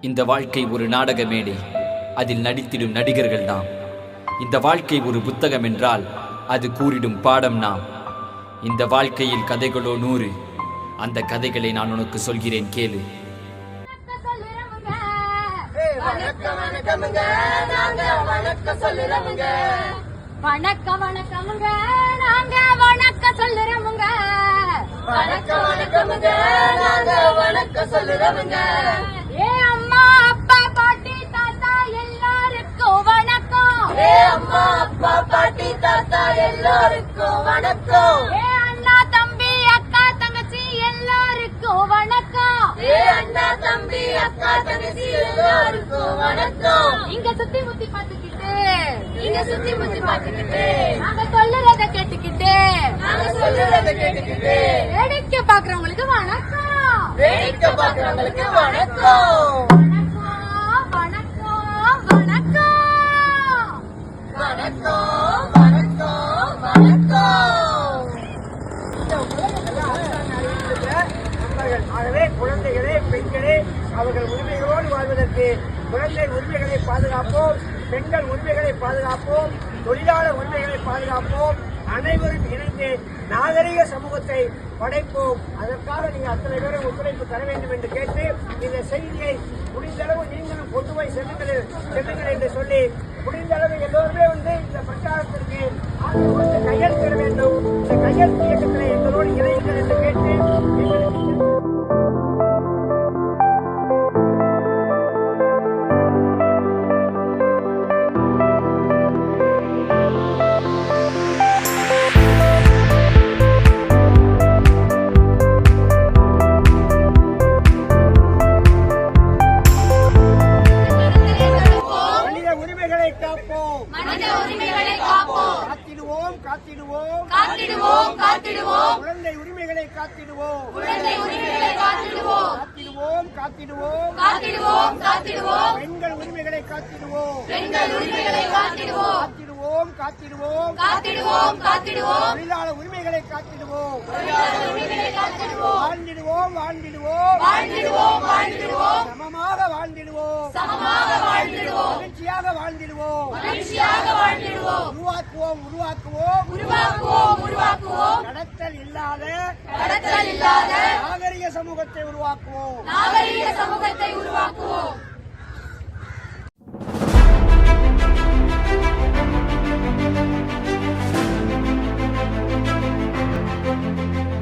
இந்த வாழ்க்கை ஒரு நாடக மேடை, அதில் நடித்திடும் நடிகர்கள் நாம். இந்த வாழ்க்கை ஒரு புத்தகம் என்றால் அது கூறிடும் பாடம் நாம். இந்த வாழ்க்கையில் கதைகளோ 100, அந்த கதைகளை நான் உனக்கு சொல்கிறேன் கேளு. வணக்கம் வணக்கமுங்க, நாங்க வணக்கம் சொல்லுறவங்க. வணக்கம் வணக்கமுங்க, நாங்க வணக்கம் சொல்லுறவங்க. வணக்கம் வணக்கமுங்க, நாங்க வணக்கம் சொல்லுறவங்க. ஏ அம்மா அப்பா பாட்டி தாத்தா எல்லாருக்கும் வணக்கம். ஏ அம்மா அப்பா பாட்டி தாத்தா எல்லாருக்கும் வணக்கம். ஏ அண்ணா தம்பி அக்கா தங்கச்சி எல்லாருக்கும் வணக்கம். ஏ அண்ணா தம்பி அக்கா தங்கச்சி எல்லாருக்கும் வணக்கம். இங்க சுத்தி முத்தி பாத்துக்கிட்டு, இங்க சுத்தி முத்தி பாத்துக்கிட்டு, நாங்க சொல்லுறத கேட்டுக்கிட்டு, நாங்க சொல்லுறத கேட்டுக்கிட்டு, வேடிக்கை பாக்குறவங்களுக்கு வணக்கம். வேடிக்கை பாக்குறவங்களுக்கு வணக்கம். வணக்கம் வணக்கம் வணக்கம் வணக்கம் வணக்கம். ஆகவே குழந்தைகளே, பெண்களே, அவர்கள் உரிமைகளோடு வாழ்வதற்கு குழந்தை உரிமைகளை பாதுகாப்போம், பெண்கள் உரிமைகளை பாதுகாப்போம், தொழிலாளர் உரிமைகளை பாதுகாப்போம். அனைவரும் இணைந்து நாகரிக சமூகத்தை படைப்போம். அதற்காக நீங்கள் அத்தனை பேரும் ஒத்துழைப்பு தர வேண்டும் என்று கேட்டு இந்த செய்தியை முடிந்தளவு நீங்களும் கொண்டு போய் செல்லுங்கள் என்று சொல்லி, முடிந்தளவு எல்லோருமே இந்த பிரச்சாரத்திற்கு கையெழுத்திட வேண்டும். இந்த கையெழுத்து இயக்கத்தில் எங்களோடு இணையுங்கள் என்று கேட்டு காத்திடுவோம் காத்திடுவோம் காத்திடுவோம், குழந்தை உரிமைகளை காத்திடுவோம், குழந்தை உரிமைகளை காத்திடுவோம், காத்திடுவோம் காத்திடுவோம் காத்திடுவோம் காத்திடுவோம், பெண்கள் உரிமைகளை காத்திடுவோம், பெண்கள் உரிமைகளை காத்திடுவோம், காத்திடுவோம் காத்திடுவோம் காத்திடுவோம் காத்திடுவோம், தொழிலாளர் உரிமைகளை காத்திடுவோம், தொழிலாளர் உரிமைகளை காத்திடுவோம், வாழ்ந்திடுவோம் வாழ்ந்திடுவோம் வாழ்ந்திடுவோம் வாழ்ந்திடுவோம், சமமாக வாழ்ந்திடுவோம், சமமாக வாழ்ந்திடுவோம், மகிழ்ச்சியாக வாழ்ந்திடுவோம், மகிழ்ச்சியாக வாழ்ந்திடுவோம், உருவாக்குவோம் உருவாக்குவோம் உருவாக்குவோம் உருவாக்குவோம், கடத்தல் இல்லாத நாகரிக சமூகத்தை உருவாக்குவோம், நாகரிக சமூகத்தை